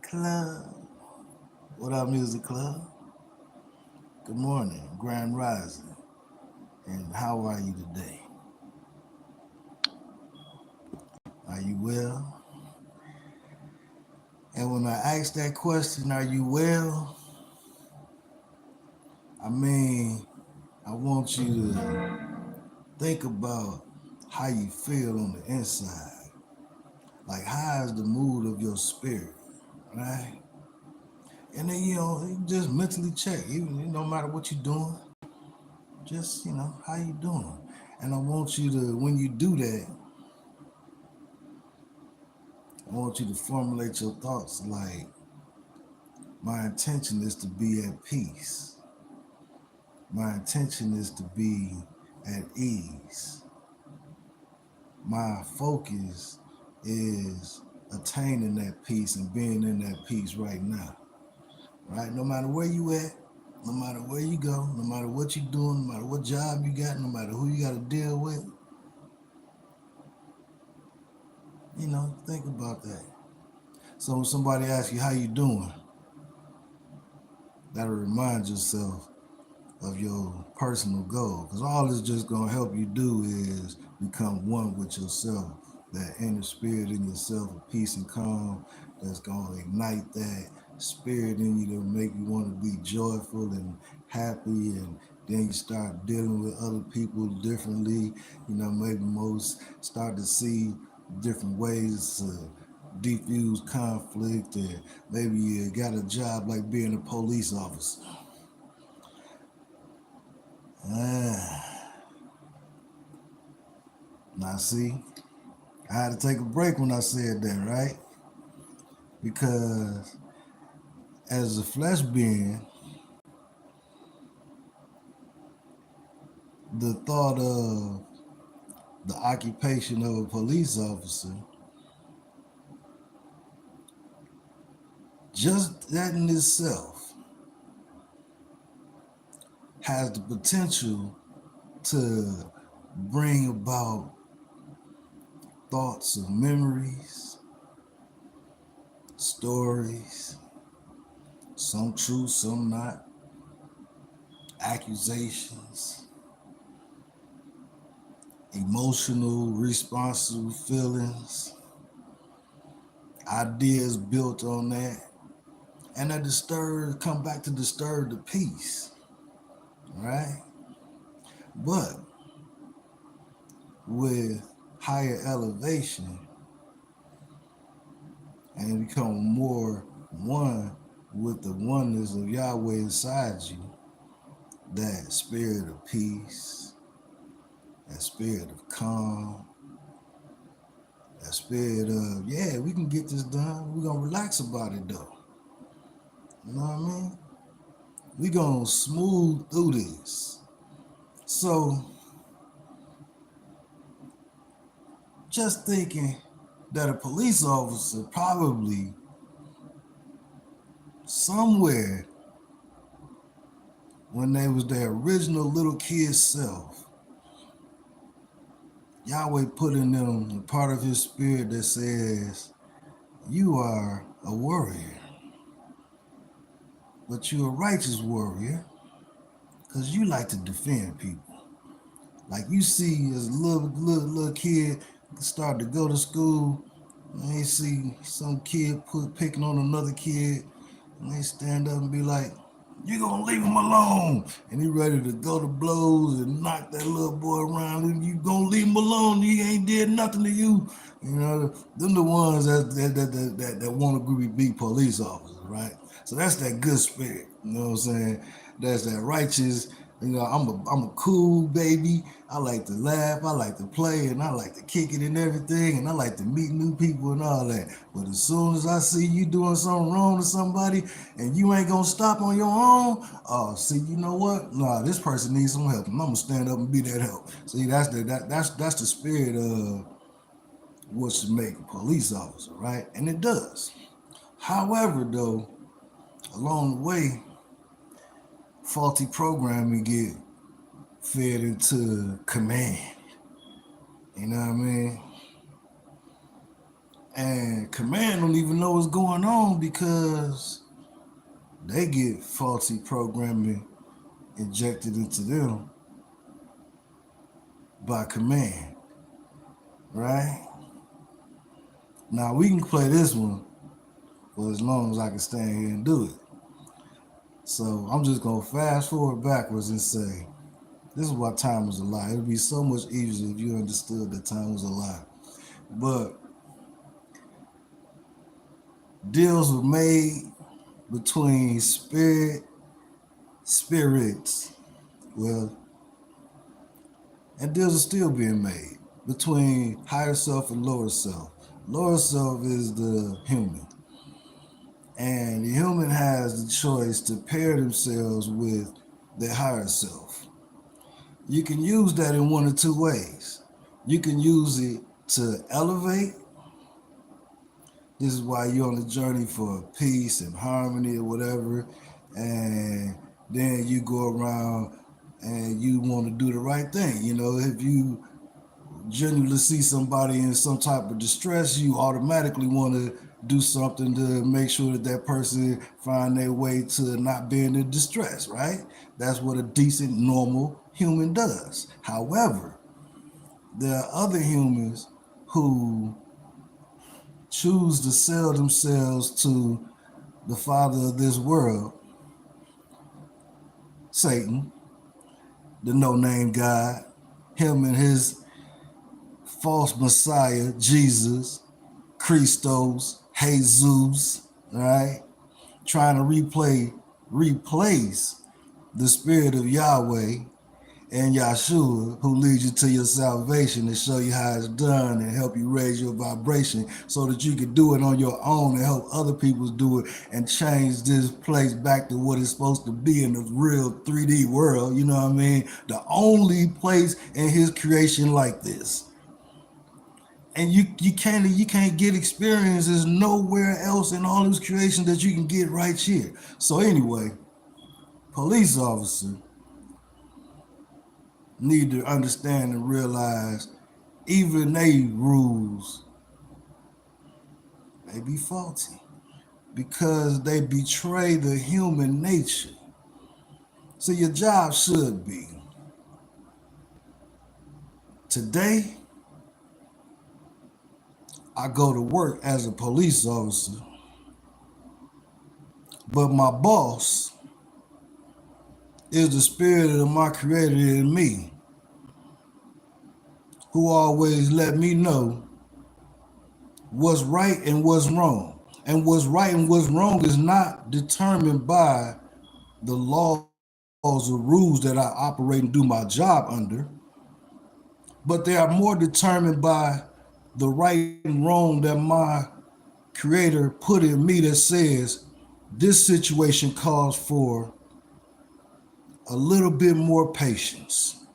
Club. What up, Music Club? Good morning, Grand Rising. And how are you today? Are you well? And when I ask that question, are you well? I mean, I want you to think about how you feel on the inside. Like, how is the mood of your spirit, right? And then, you just mentally check. Even no matter what you're doing, just, how you doing. And I want you to, when you do that, I want you to formulate your thoughts like, my intention is to be at peace. My intention is to be at ease. My focus is attaining that peace and being in that peace right now. Right? No matter where you at, no matter where you go, no matter what you're doing, no matter what job you got, no matter who you got to deal with, think about that. So when somebody asks you how you doing, that'll remind yourself of your personal goal. Because all it's just going to help you do is become one with yourself. That inner spirit in yourself of peace and calm that's going to ignite that spirit in you to make you want to be joyful and happy. And then you start dealing with other people differently. Maybe most start to see different ways to defuse conflict. And maybe you got a job like being a police officer. Now see, I had to take a break when I said that, right? Because as a flesh being, the thought of the occupation of a police officer, just that in itself has the potential to bring about thoughts of memories, stories, some true, some not, accusations, emotional, responsive feelings, ideas built on that, and that come back to disturb the peace, right? But with higher elevation and become more one with the oneness of Yahweh inside you, that spirit of peace, that spirit of calm, that spirit of, yeah, we can get this done. We're going to relax about it though. You know what I mean? We're going to smooth through this. So, just thinking that a police officer probably somewhere when they was their original little kid self, Yahweh put in them a part of his spirit that says, you are a warrior, but you're a righteous warrior because you like to defend people. Like you see as a little kid start to go to school, and they see some kid picking on another kid, and they stand up and be like, you gonna leave him alone. And he ready to go to blows and knock that little boy around. And you gonna leave him alone. He ain't did nothing to you. Them the ones that want to be police officers, right? So that's that good spirit. You know what I'm saying? That's that righteous. I'm a cool baby. I like to laugh, I like to play, and I like to kick it and everything, and I like to meet new people and all that. But as soon as I see you doing something wrong to somebody and you ain't gonna stop on your own, see, you know what? Nah, this person needs some help, and I'm gonna stand up and be that help. See, that's the spirit of what should make a police officer, right? And it does. However, though, along the way, faulty programming get fed into command. You know what I mean? And command don't even know what's going on because they get faulty programming injected into them by command, right? Now we can play this one for as long as I can stand here and do it. So I'm just gonna fast forward backwards and say, this is why time was a lie. It would be so much easier if you understood that time was a lie. But deals were made between spirits, well, and deals are still being made between higher self and lower self. Lower self is the human, and the human has the choice to pair themselves with their higher self. You can use that in one of two ways. You can use it to elevate. This is why you're on the journey for peace and harmony or whatever, and then you go around and you want to do the right thing. You know, if you genuinely see somebody in some type of distress, you automatically want to do something to make sure that that person find their way to not being in distress, right? That's what a decent, normal human does. However, there are other humans who choose to sell themselves to the father of this world, Satan, the no-name God, him and his false Messiah, Jesus, Christos, Jesus, right? Trying to replace the spirit of Yahweh and Yahshua, who leads you to your salvation and show you how it's done and help you raise your vibration so that you can do it on your own and help other people do it and change this place back to what it's supposed to be in the real 3D world. You know what I mean? The only place in his creation like this. And you can't get experiences nowhere else in all his creation that you can get right here. So anyway, police officer need to understand and realize even they rules may be faulty because they betray the human nature. So your job should be today I go to work as a police officer, but my boss is the spirit of my creator in me, who always let me know what's right and what's wrong. And what's right and what's wrong is not determined by the laws or rules that I operate and do my job under, but they are more determined by the right and wrong that my creator put in me that says this situation calls for a little bit more patience,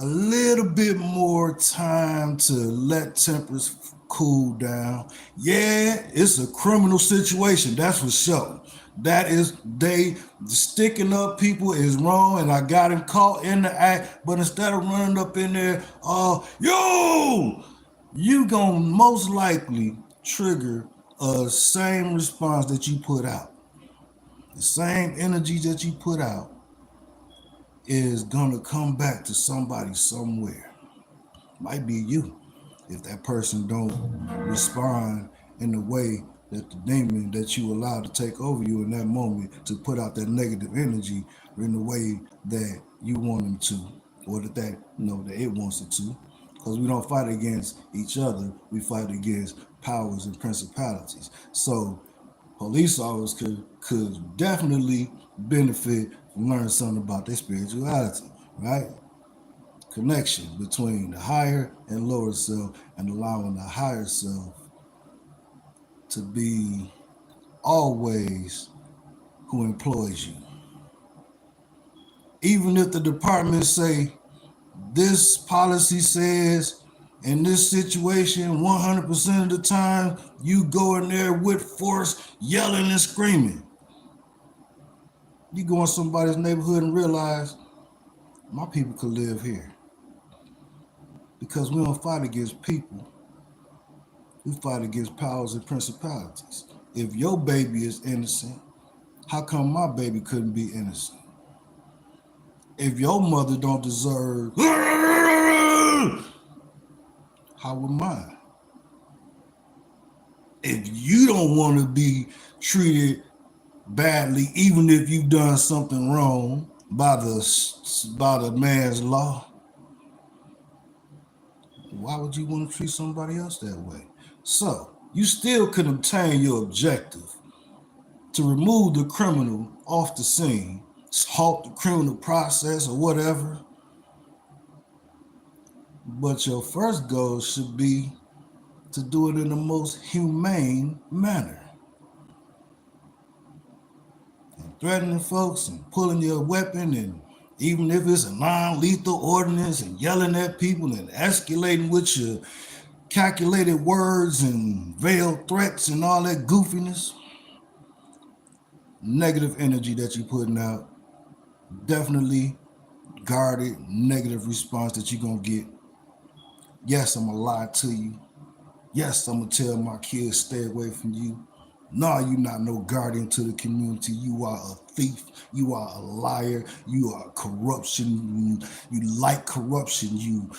a little bit more time to let tempers cool down. Yeah, it's a criminal situation, that's for sure. That is, they sticking up people is wrong, and I got him caught in the act. But instead of running up in there, you gonna most likely trigger a same response that you put out. The same energy that you put out is gonna come back to somebody somewhere. Might be you if that person don't respond in the way that the demon that you allow to take over you in that moment to put out that negative energy in the way that you want them to, or that it wants it to. Because we don't fight against each other, we fight against powers and principalities. So police officers could definitely benefit from learning something about their spirituality, right? Connection between the higher and lower self, and allowing the higher self to be always who employs you. Even if the department say this policy says in this situation 100% of the time you go in there with force yelling and screaming. You go in somebody's neighborhood and realize my people could live here. Because we don't fight against people, we fight against powers and principalities. If your baby is innocent, how come my baby couldn't be innocent? If your mother don't deserve, how would mine? If you don't want to be treated badly, even if you've done something wrong by the man's law, why would you want to treat somebody else that way? So you still can obtain your objective to remove the criminal off the scene, halt the criminal process or whatever. But your first goal should be to do it in the most humane manner. And threatening folks and pulling your weapon, and even if it's a non-lethal ordinance, and yelling at people and escalating with your calculated words and veiled threats and all that goofiness, negative energy that you're putting out, definitely guarded negative response that you're going to get. Yes, I'm going to lie to you. Yes, I'm going to tell my kids stay away from you. No, you're not no guardian to the community. You are a thief. You are a liar. You are corruption. You like corruption. You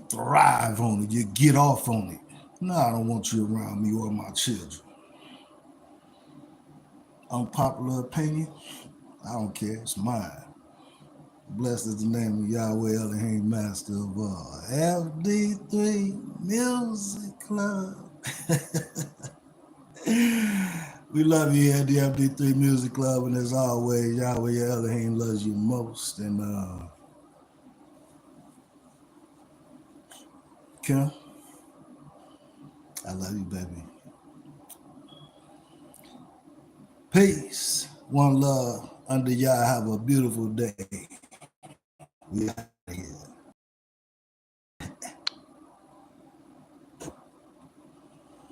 thrive on it. You get off on it. No, I don't want you around me or my children. Unpopular opinion? I don't care. It's mine. Blessed is the name of Yahweh Elohim, Master of all. FD3 Music Club. We love you at the FD3 Music Club, and as always, Yahweh Elohim loves you most. And Kim, I love you, baby. Peace. One love. Under Yah, have a beautiful day. We